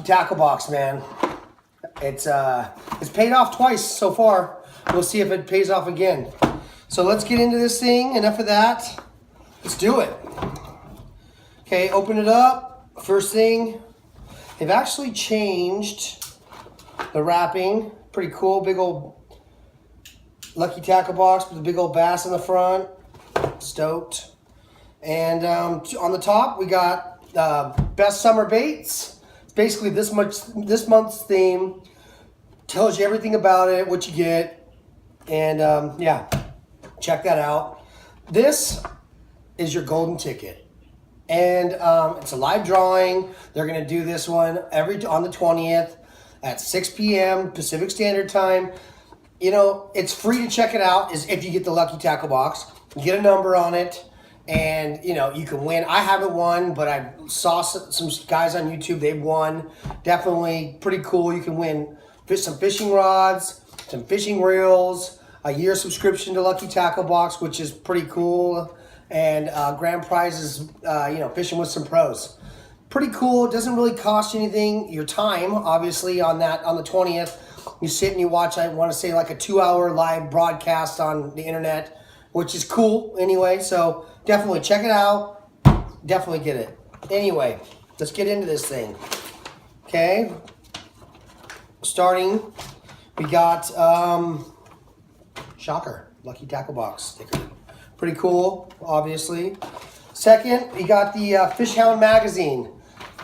Tackle Box, man. It's paid off twice so far. We'll see if it pays off again. So let's get into this thing. Enough of that. Let's do it. Okay, open it up. First thing, they've actually changed the wrapping. Pretty cool. Big old Lucky Tackle Box with a big old bass in the front. Stoked. And on the top, we got Best Summer Baits. It's basically this month's theme. Tells you everything about it, what you get. And yeah, check that out. This is your golden ticket. And it's a live drawing. They're going to do this one on the 20th at 6 p.m. Pacific Standard Time. You know, it's free to check it out if you get the Lucky Tackle Box. You get a number on it, and, you know, you can win. I haven't won, but I saw some guys on YouTube. They've won. Definitely pretty cool. You can win some fishing rods, some fishing reels, a year subscription to Lucky Tackle Box, which is pretty cool, and grand prizes, you know, fishing with some pros. Pretty cool. It doesn't really cost you anything. Your time, obviously, on the 20th. You sit and you watch, I want to say, like a 2-hour live broadcast on the internet, which is cool anyway. So definitely check it out. Definitely get it. Anyway, let's get into this thing. Okay. Starting, we got Shocker, Lucky Tackle Box sticker. Pretty cool, obviously. Second, we got the Fish Hound magazine.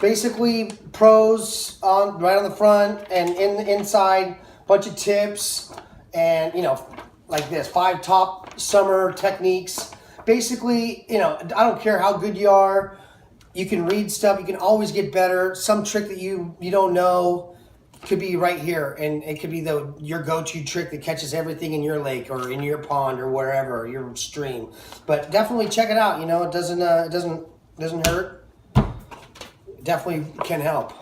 Basically, pros right on the front, and in the inside, bunch of tips, and, you know, like this, 5 top summer techniques. Basically, you know, I don't care how good you are, you can read stuff, you can always get better. Some trick that you don't know could be right here, and it could be your go-to trick that catches everything in your lake or in your pond or wherever, your stream. But definitely check it out. You know, it doesn't hurt. Definitely can help.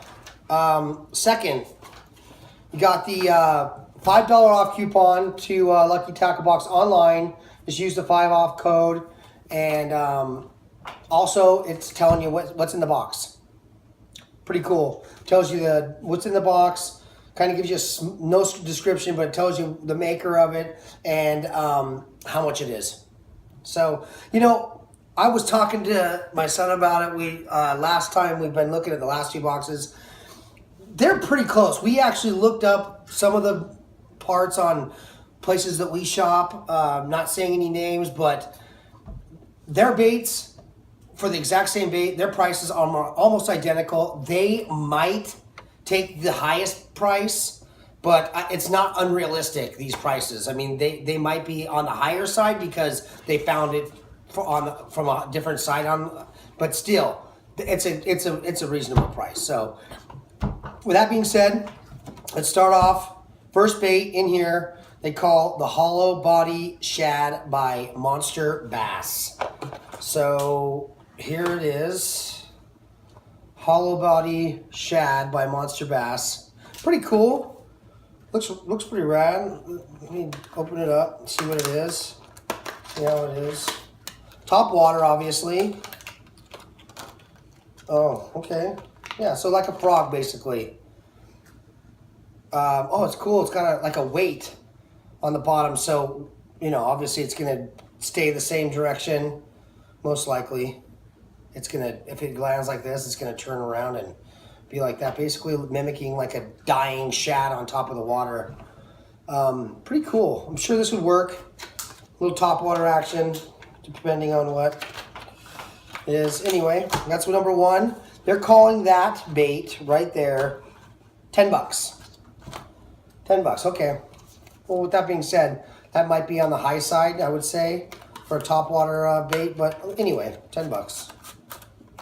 Second, you got the $5 off coupon to Lucky Tackle Box online. Just use the 5 off code, and also it's telling you what's in the box. Pretty cool. Tells you what's in the box. Kind of gives you no description, but it tells you the maker of it and how much it is. So, you know, I was talking to my son about it. We last time we've been looking at the last 2 boxes. They're pretty close. We actually looked up some of the parts on places that we shop. Not saying any names, but their baits, for the exact same bait, their prices are almost identical. They might take the highest price, but it's not unrealistic, these prices. I mean, they might be on the higher side because they found it from a different side but still, it's a reasonable price. So with that being said, let's start off. First bait in here, they call the Hollow Body Shad by Monster Bass. So here it is, Hollow Body Shad by Monster Bass. Pretty cool. Looks pretty rad. Let me open it up and see what it is. See how it is. Top water, obviously. Oh, okay. Yeah, so like a frog, basically. Oh, it's cool. It's got like a weight on the bottom, so, you know, obviously it's going to stay the same direction, most likely. It's going to, if it lands like this, it's going to turn around and be like that, basically mimicking like a dying shad on top of the water. Pretty cool. I'm sure this would work. A little top water action, depending on what it is. Anyway, that's number 1. They're calling that bait right there $10. $10, okay. Well, with that being said, that might be on the high side, I would say, for a top water bait. But anyway, $10.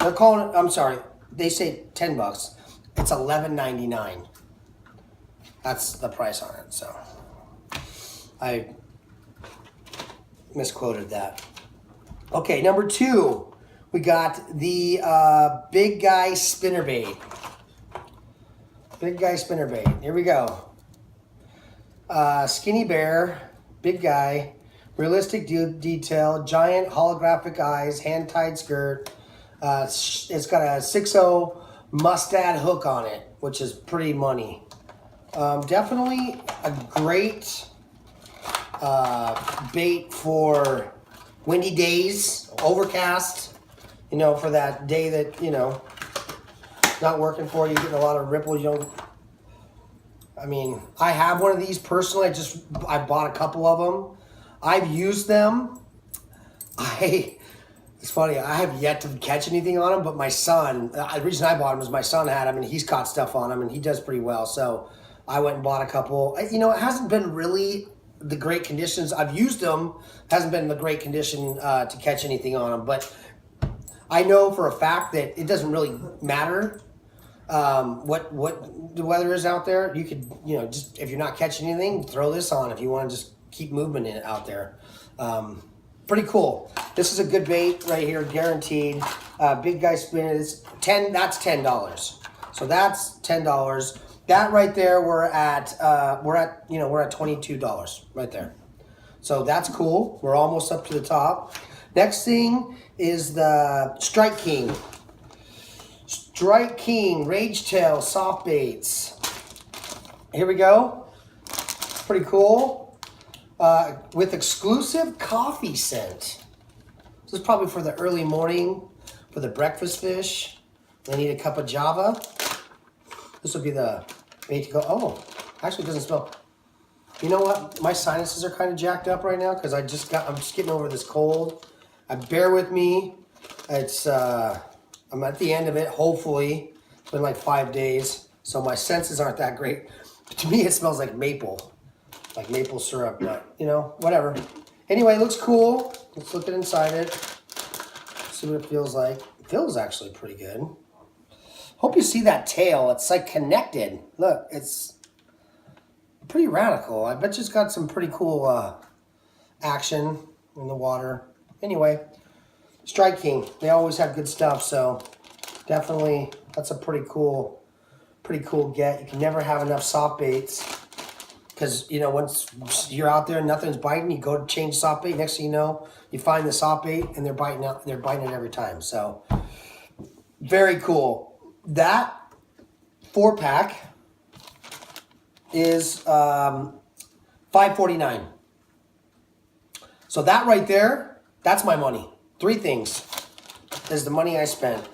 They're calling it, I'm sorry, they say $10. It's $11.99. That's the price on it, so I misquoted that. Okay, number 2, we got the Big Guy Spinnerbait. Big Guy Spinnerbait. Here we go. Skinny bear, big guy, realistic detail, giant holographic eyes, hand-tied skirt. It's got a 6.0 Mustad hook on it, which is pretty money. Definitely a great bait for windy days, overcast, you know, for that day that, you know, not working for you, getting a lot of ripple. You don't, I mean, I have one of these personally. I bought a couple of them. I've used them. It's funny, I have yet to catch anything on them, but my son, the reason I bought them is my son had them and he's caught stuff on them and he does pretty well. So I went and bought a couple. You know, it hasn't been really the great conditions. I've used them, hasn't been the great condition to catch anything on them, but I know for a fact that it doesn't really matter what the weather is out there. You could, you know, just if you're not catching anything, throw this on if you want to just keep movement in it out there. Pretty cool. This is a good bait right here, guaranteed. Big guy spinning. It's that's $10. So that's $10. That right there, we're at $22 right there. So that's cool. We're almost up to the top. Next thing is the Strike King. Strike King Rage Tail soft baits. Here we go. Pretty cool. With exclusive coffee scent. This is probably for the early morning, for the breakfast fish. They need a cup of Java. This will be the bait to go. Oh, actually it doesn't smell. You know what? My sinuses are kind of jacked up right now because I'm just getting over this cold. Bear with me. It's I'm at the end of it, hopefully. It's been like 5 days, so my senses aren't that great. But to me, it smells like maple syrup, but you know, whatever. Anyway, it looks cool. Let's look inside it. See what it feels like. It feels actually pretty good. Hope you see that tail. It's like connected. Look, it's pretty radical. I bet you it's got some pretty cool action in the water. Anyway, Strike King. They always have good stuff, so definitely that's a pretty cool get. You can never have enough soft baits. Because, you know, once you're out there and nothing's biting, you go to change soft bait. Next thing you know, you find the soft bait and they're biting it every time. So, very cool. That 4-pack is $5.49. So that right there, that's my money. 3 things is the money I spent.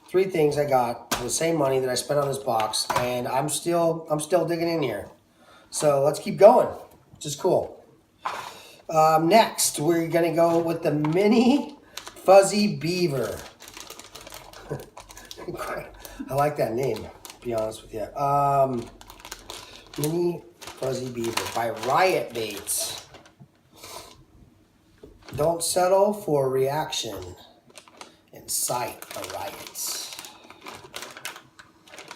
3 things I got for the same money that I spent on this box, and I'm still digging in here. So let's keep going, which is cool. Next, we're gonna go with the Mini Fuzzy Beaver. I like that name, to be honest with you. Mini Fuzzy Beaver by Riot Baits. Don't settle for reaction. Incite a riot.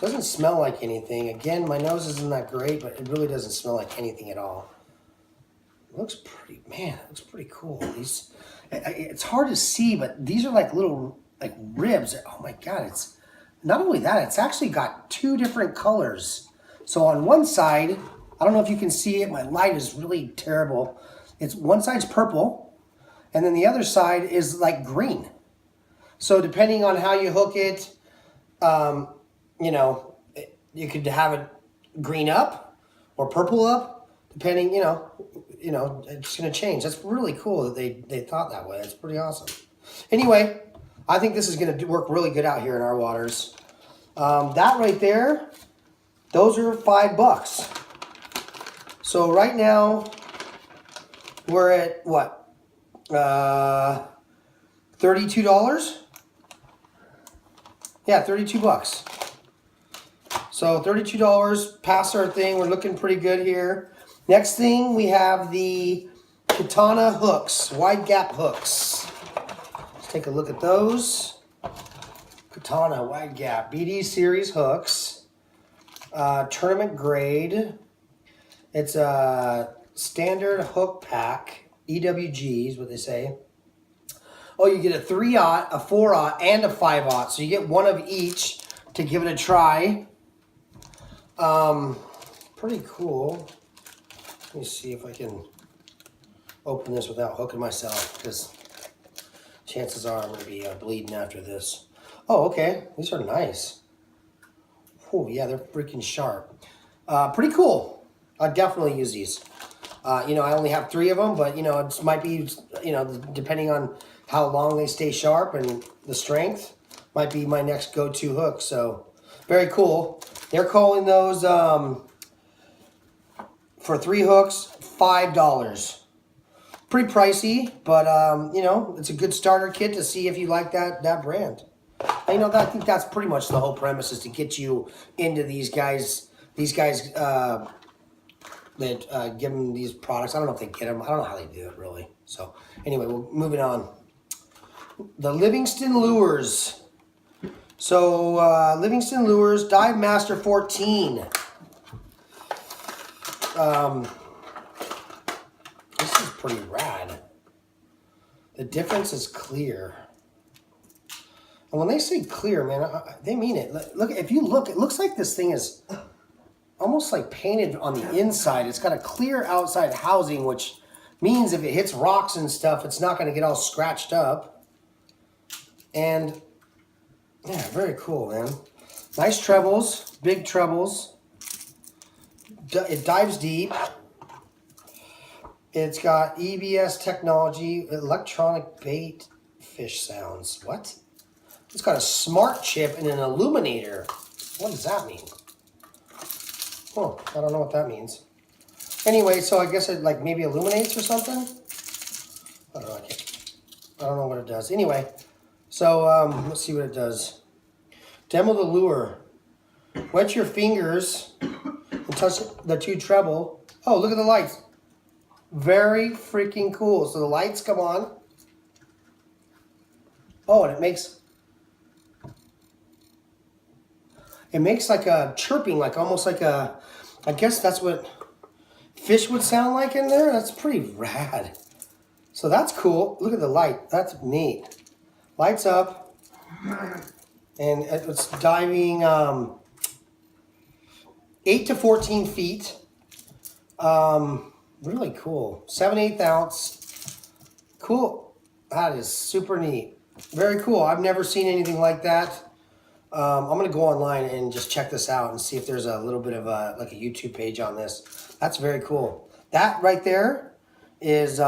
Doesn't smell like anything. Again, my nose isn't that great, but it really doesn't smell like anything at all. It looks pretty, man, it looks pretty cool. It's hard to see, but these are like little like ribs. Oh my God, it's not only that, it's actually got 2 different colors. So on one side, I don't know if you can see it, my light is really terrible. It's one side's purple, and then the other side is like green. So depending on how you hook it, you know, you could have it green up or purple up, depending, you know, it's going to change. That's really cool that they thought that way. That's pretty awesome. Anyway, I think this is going to work really good out here in our waters. That right there, those are $5. So right now, we're at what? $32? Yeah, $32. So $32 past our thing. We're looking pretty good here. Next thing, we have the Katana hooks, wide gap hooks. Let's take a look at those. Katana wide gap BD series hooks, tournament grade. It's a standard hook pack, EWG is what they say. Oh, you get a 3/0, a 4/0, and a 5/0. So you get one of each to give it a try. Pretty cool. Let me see if I can open this without hooking myself, because chances are I'm going to be bleeding after this. Oh, okay. These are nice. Oh yeah, they're freaking sharp. Pretty cool. I'd definitely use these. You know, I only have 3 of them, but you know, it might be, you know, depending on how long they stay sharp and the strength, might be my next go-to hook. So very cool. They're calling those for 3 hooks, $5. Pretty pricey, but you know, it's a good starter kit to see if you like that brand. And, you know, I think that's pretty much the whole premise, is to get you into these guys. These guys that give them these products. I don't know if they get them. I don't know how they do it really. So anyway, we're moving on. The Livingston Lures. So Livingston Lures Dive Master 14. This is pretty rad. The difference is clear. And when they say clear, man, they mean it. Look, if you look, it looks like this thing is almost like painted on the inside. It's got a clear outside housing, which means if it hits rocks and stuff, it's not going to get all scratched up. And yeah, very cool, man. Nice trebles, big trebles. It dives deep. It's got EBS technology, electronic bait fish sounds. What? It's got a smart chip and an illuminator. What does that mean? Oh, I don't know what that means. Anyway, so I guess it like maybe illuminates or something. I don't know. I don't know what it does. Anyway, so let's see what it does. Demo the lure. Wet your fingers and touch the 2 treble. Oh, look at the lights. Very freaking cool. So the lights come on. Oh, and it makes like a chirping, like almost like a, I guess that's what fish would sound like in there. That's pretty rad. So that's cool. Look at the light. That's neat. Lights up. And it's diving 8 to 14 feet. Really cool. 7/8 ounce. Cool. That is super neat. Very cool. I've never seen anything like that. I'm going to go online and just check this out and see if there's a little bit of like a YouTube page on this. That's very cool. That right there is,